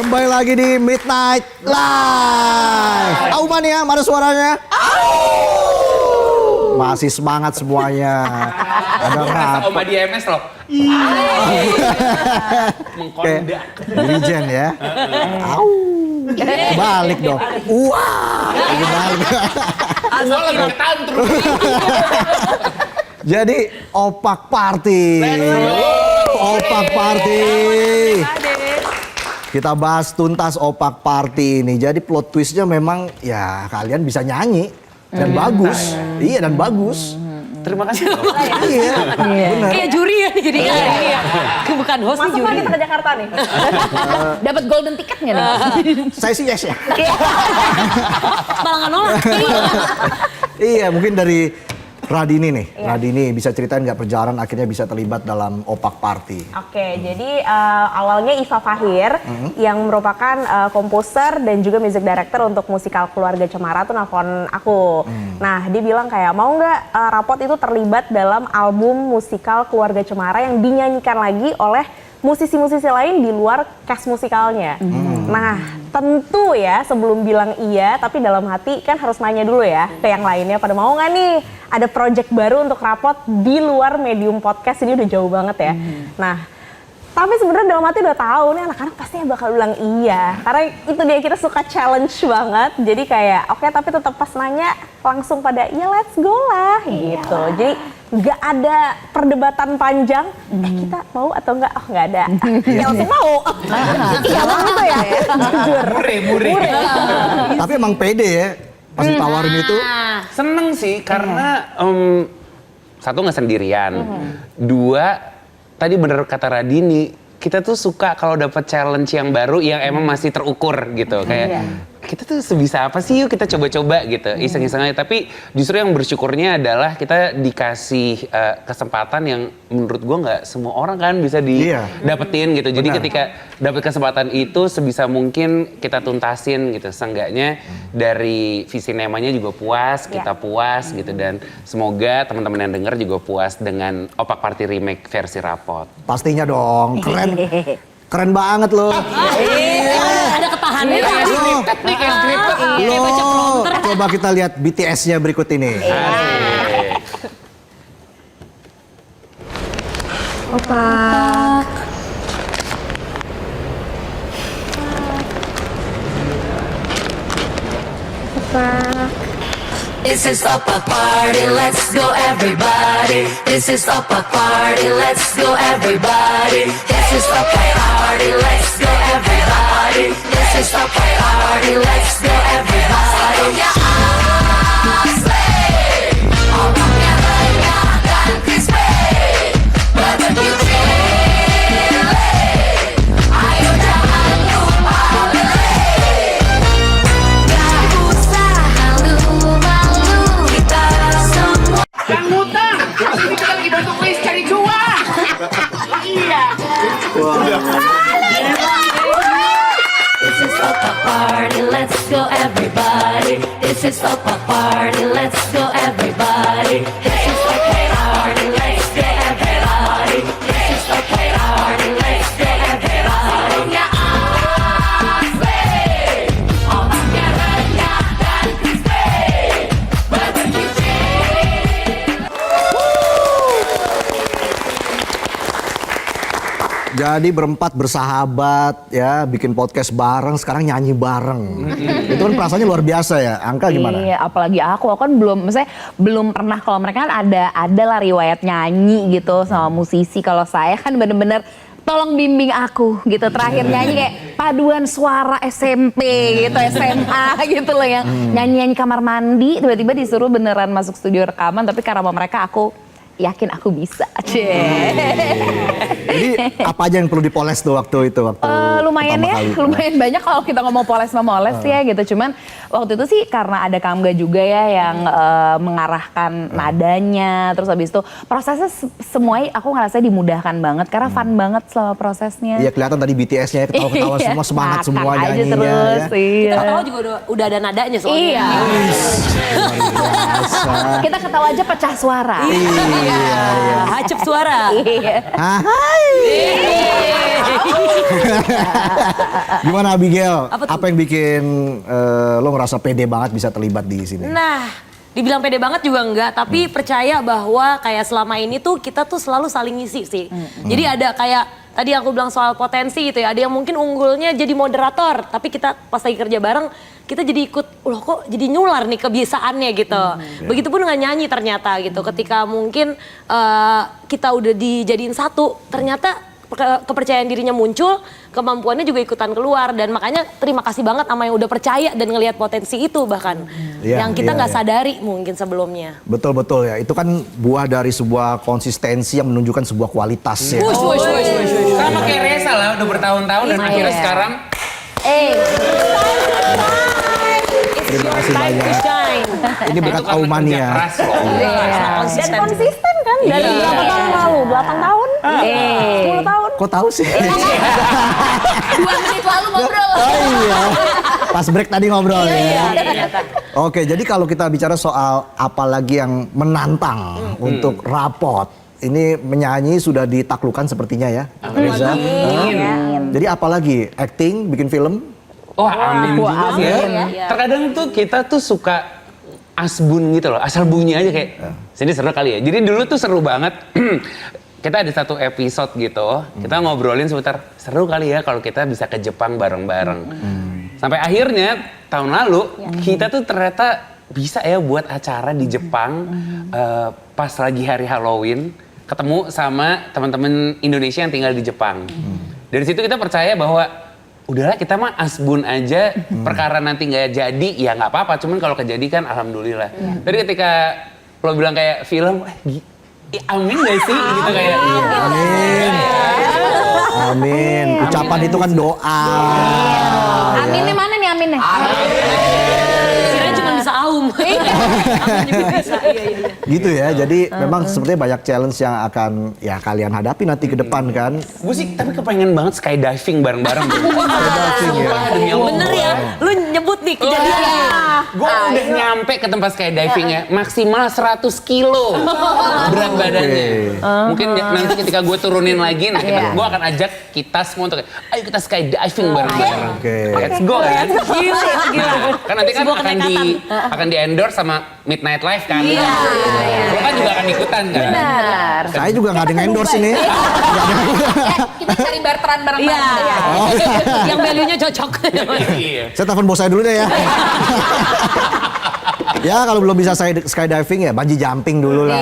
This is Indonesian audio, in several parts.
Kembali lagi di Midnight Live. Auman ya, mana suaranya? Masih semangat semuanya. Ada rap. Oma di MS loh. Mengkondak. Dirijen ya. Au. Balik dong. Wah. Balik. Semua lagi ketahuan terus. Jadi Opak Party. Opak Party. Kita bahas tuntas Opak Party ini. Jadi plot twistnya memang ya kalian bisa nyanyi dan bagus. Iya dan bagus. Terima kasih. Iya, benar. Kayak juri ya jadi kayak bukan host nih Masuk juri. lagi kita ke Jakarta nih. Dapat golden ticket nggak nih? Saya sih yes ya. Malah nggak nolak. Iya, mungkin dari Radini nih. Radini bisa ceritain nggak perjalanan akhirnya bisa terlibat dalam Opak Party? Oke, jadi awalnya Iva Fahir yang merupakan komposer dan juga music director untuk musikal Keluarga Cemara tuh nelfon aku. Nah, dia bilang kayak mau nggak Rapot itu terlibat dalam album musikal Keluarga Cemara yang dinyanyikan lagi oleh musisi-musisi lain di luar cast musikalnya. Nah, tentu ya sebelum bilang iya, tapi dalam hati kan harus nanya dulu ya ke yang lainnya pada mau nggak nih ada project baru untuk Rapot di luar medium podcast ini udah jauh banget ya. Nah, tapi sebenarnya dalam hati udah tahu nih anak-anak pasti bakal bilang iya. Karena itu dia kita suka challenge banget. Jadi kayak oke, tapi tetap pas nanya langsung pada ya let's go lah gitu. Jadi nggak ada perdebatan panjang. Kita mau atau enggak? Oh nggak ada. Ya langsung mau. Iya bang gitu ya. Jujur. Mureh. Tapi emang pede ya pas ditawarin itu. Seneng sih karena satu nggak sendirian. Dua, tadi bener kata Radini, kita tuh suka kalau dapat challenge yang baru yang emang masih terukur gitu. Kayak kita tuh sebisa apa sih, yuk kita coba-coba gitu, iseng-iseng aja. Tapi justru yang bersyukurnya adalah kita dikasih kesempatan yang menurut gue nggak semua orang kan bisa didapetin gitu. Jadi ketika dapat kesempatan itu sebisa mungkin kita tuntasin gitu. Seenggaknya dari visi nemanya juga puas, kita puas gitu. Dan semoga teman-teman yang denger juga puas dengan Opak Party Remake versi Rapot. Pastinya dong, keren. Keren banget loh. Ada ketahannya. Loh, coba kita lihat BTS-nya berikut ini. Opak. This is Opak Party, let's go everybody. This is Opak Party, let's go everybody. This is Opak Party, let's go everybody. This is Opak Party, let's go everybody. Opaknya banyak dan crispy, barbecue chili. Ayo jangan lupa beli. Gak usah malu-malu, kita semua. Yang ngutang, kita lagi bantu Chris cari cuan. Iya. This is Opak Party, let's go everybody. This is Opak Party, let's go everybody. This is Opak Party, let's go everybody. This is Opak Party, let's go everybody. Ya asik, opaknya banyak dan crispy, barbecue chili. Jadi berempat bersahabat ya, bikin podcast bareng, sekarang nyanyi bareng. Itu kan perasaannya luar biasa ya. Angka gimana? Iya, apalagi aku kan belum pernah, kalau mereka kan ada lah riwayat nyanyi gitu sama musisi. Kalau saya kan bener-bener tolong bimbing aku gitu. Terakhir nyanyi kayak paduan suara SMP gitu, SMA gitu loh, yang nyanyi-nyanyi kamar mandi, tiba-tiba disuruh beneran masuk studio rekaman, tapi karena sama mereka aku yakin aku bisa. Jadi apa aja yang perlu dipoles tuh waktu itu? Lumayan ya, lumayan banyak kalau kita ngomong poles memoles ya gitu. Cuman waktu itu sih karena ada Kamga juga ya yang mengarahkan nadanya. Terus habis itu prosesnya semuanya aku ngerasa dimudahkan banget karena fun banget selama prosesnya. Iya, kelihatan tadi BTS-nya ketawa-ketawa semua, semangat Ngakak semua aja nyanyinya. terus, Ya. iya. Kita ketawa juga udah ada nadanya soalnya. Iya. Luar biasa. Kita ketawa aja pecah suara. Iya. Hacep suara. Iya. Hai. Gimana Abigail? Apa tuh? Apa yang bikin lo ngerasa pede banget bisa terlibat di sini? Nah, dibilang pede banget juga enggak, tapi percaya bahwa kayak selama ini tuh kita tuh selalu saling ngisi sih. Jadi ada kayak tadi aku bilang soal potensi gitu ya, ada yang mungkin unggulnya jadi moderator, tapi kita pas lagi kerja bareng, kita jadi ikut, loh kok jadi nyular nih kebiasaannya gitu. Begitupun dengan nyanyi ternyata gitu, ketika mungkin kita udah dijadiin satu, ternyata kepercayaan dirinya muncul, kemampuannya juga ikutan keluar, dan makanya terima kasih banget sama yang udah percaya dan ngelihat potensi itu bahkan yang kita nggak sadari mungkin sebelumnya. Betul ya, itu kan buah dari sebuah konsistensi yang menunjukkan sebuah kualitas ya. Sama kayak Reza lah, udah bertahun-tahun dan akhirnya sekarang Terima kasih banyak. Ini berkat itu karena Auman kerja ya. keras loh. Dan konsisten kan dari berapa tahun lalu? 8 tahun? 10 tahun? Kok tahu sih? 2 menit lalu ngobrol. Oh iya. Pas break tadi ngobrol ya. Oke, jadi kalau kita bicara soal apa lagi yang menantang untuk rapot. Ini menyanyi sudah ditaklukkan sepertinya ya, Reza. Jadi apa lagi? Acting, bikin film? Wah, amin juga sih ya. Terkadang tuh kita tuh suka asbun gitu loh, asal bunyi aja kayak sini seru kali ya. Jadi dulu tuh seru banget. Kita ada satu episode gitu, kita ngobrolin seputar seru kali ya kalau kita bisa ke Jepang bareng-bareng. Sampai akhirnya tahun lalu kita tuh ternyata bisa ya buat acara di Jepang pas lagi hari Halloween, ketemu sama teman-teman Indonesia yang tinggal di Jepang. Dari situ kita percaya bahwa udahlah kita mah asbun aja, perkara nanti nggak jadi ya nggak apa-apa, cuman kalau kejadi kan alhamdulillah. Tadi ketika lo bilang kayak film, amin gak sih gitu kayak. Amin. Amin. Ucapan itu kan doa. Aminnya mana nih aminnya? Kirain cuma bisa aum. Amin juga bisa. Iya. Gitu ya. Jadi memang sepertinya banyak challenge yang akan ya kalian hadapi nanti ke depan kan. Gue sih tapi kepengen banget skydiving bareng-bareng. Skydiving ya. Demi Allah. Bener ya, lu nyebut nih kejadiannya. Gue udah nyampe ke tempat skydiving ya, maksimal 100 kilo berat badannya. Mungkin nanti ketika gue turunin lagi, nah gue akan ajak kita semua untuk ayo kita skydiving bareng-bareng. Oke. Let's go kan. Gila, gila. Kan nanti kan Sebuah akan di endorse sama Midnight Life kan. Lo kan juga akan ikutan kan. Benar. Saya juga nggak ada yang endorse ini. Kita cari barteran bareng-bareng. Iya. Yang value-nya cocok. Iya. Saya telepon bos saya dulu deh ya. Ya kalau belum bisa skydiving ya bungee jumping dulu lah.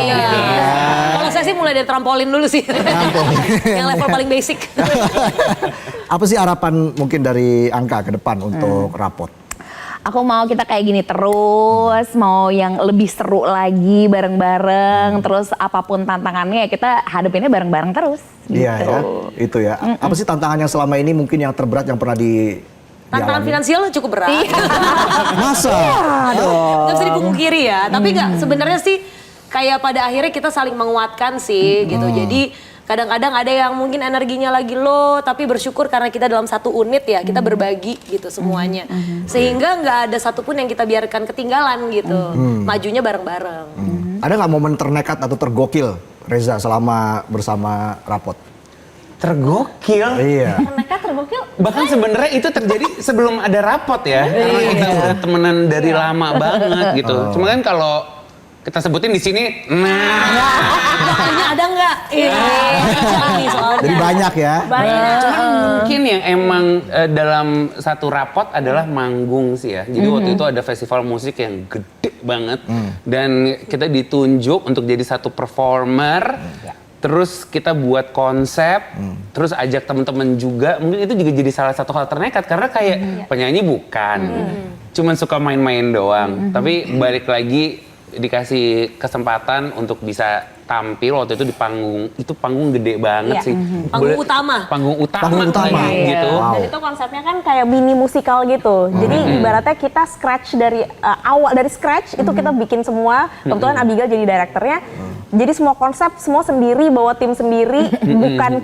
Kalau saya sih mulai dari trampolin dulu sih. Yang level paling basic. Apa sih harapan mungkin dari Angka ke depan untuk rapot? Aku mau kita kayak gini terus, mau yang lebih seru lagi bareng-bareng, terus apapun tantangannya ya kita hadapinnya bareng-bareng terus. Iya gitu. ya, itu ya. Apa sih tantangan yang selama ini mungkin yang terberat yang pernah Tantangan finansial cukup berat. Masa? Nggak bisa dipungkiri ya. Tapi nggak, sebenarnya sih kayak pada akhirnya kita saling menguatkan sih gitu. Jadi kadang-kadang ada yang mungkin energinya lagi low, tapi bersyukur karena kita dalam satu unit ya, kita berbagi gitu semuanya. Sehingga nggak ada satupun yang kita biarkan ketinggalan gitu. Majunya bareng-bareng. Ada nggak momen ternekat atau tergokil Reza selama bersama rapot? Tergokil. Iya. Mereka terbukil. Bahkan sebenarnya itu terjadi sebelum ada rapot ya, karena kita udah temenan dari lama banget gitu. Cuma kan kalau kita sebutin di sini, Doanya ada nggak? Iya. Nih soalnya. Jadi banyak ya. cuman mungkin yang emang dalam satu rapot adalah manggung sih ya. Jadi waktu itu ada festival musik yang gede banget dan kita ditunjuk untuk jadi satu performer. Terus kita buat konsep, terus ajak teman-teman juga. Mungkin itu juga jadi salah satu hal ternekat karena kayak penyanyi bukan, cuman suka main-main doang. Tapi balik lagi dikasih kesempatan untuk bisa tampil waktu itu di panggung. Itu panggung gede banget sih. Panggung utama. Panggung utama. Panggung utama. lagi, gitu. Wow. Dan itu konsepnya kan kayak mini musikal gitu. Jadi ibaratnya kita scratch dari awal, dari scratch itu kita bikin semua. Kebetulan Abigail jadi direkturnya. Jadi semua konsep semua sendiri, bawa tim sendiri.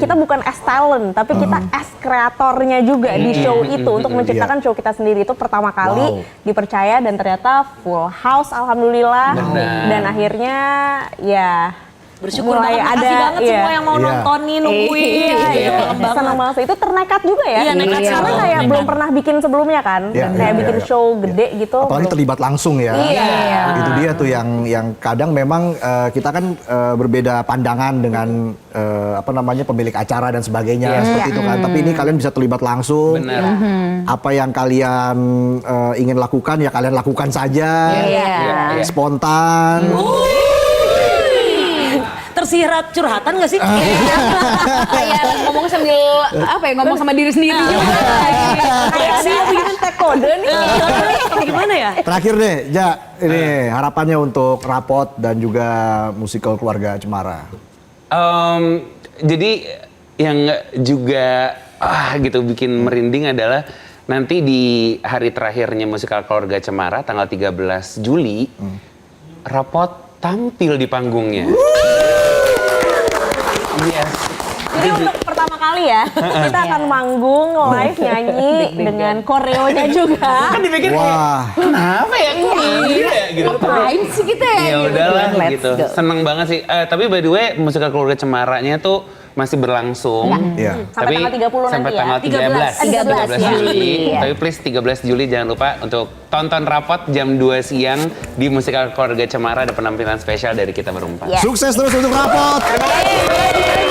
Kita bukan as talent, tapi kita as kreatornya juga di show itu untuk menciptakan show kita sendiri. Itu pertama kali dipercaya dan ternyata full house alhamdulillah. Dan akhirnya ya Bersyukur Mulai banget, makasih ada, banget iya. semua yang mau Iya. nontonin, nungguin. Iya, Iya, banget. senang banget. Itu ternekat juga ya. Iya, nekat Karena banget. kayak Nekat. belum pernah bikin sebelumnya kan. Iya, Kayak iya, bikin iya. show gede gitu. Apalagi belum. terlibat langsung ya. Iya. Itu dia tuh yang kadang memang kita kan berbeda pandangan dengan pemilik acara dan sebagainya seperti itu kan. Tapi ini kalian bisa terlibat langsung. Bener. Apa yang kalian ingin lakukan ya kalian lakukan saja. Iya. Spontan. Tersirat curhatan gak sih? Kayak ngomong sambil ngomong sama diri sendiri. Kayak dia bikin tag kode nih. Gimana ya? Terakhir deh, Ja, ini harapannya untuk Rapot dan juga musikal Keluarga Cemara. Jadi yang juga gitu bikin merinding adalah nanti di hari terakhirnya musikal Keluarga Cemara tanggal 13 Juli Rapot tampil di panggungnya. Yes. Jadi untuk pertama kali ya, kita akan manggung, live, nyanyi dengan koreonya juga. Kan dipikir Wah, kenapa ya kok gila ya gitu. Ngapain sih kita ya? Ya udahlah Let's gitu. go. Seneng banget sih. Tapi by the way musikal Keluarga Cemaranya tuh masih berlangsung. Iya. Sampai tanggal 30 sampai nanti ya? tanggal 13. 13 Juli. Tapi please 13 Juli jangan lupa untuk tonton Rapot jam 2 siang di musikal Keluarga Cemara, ada penampilan spesial dari kita berempat. Yes. sukses terus untuk Rapot. Terima kasih.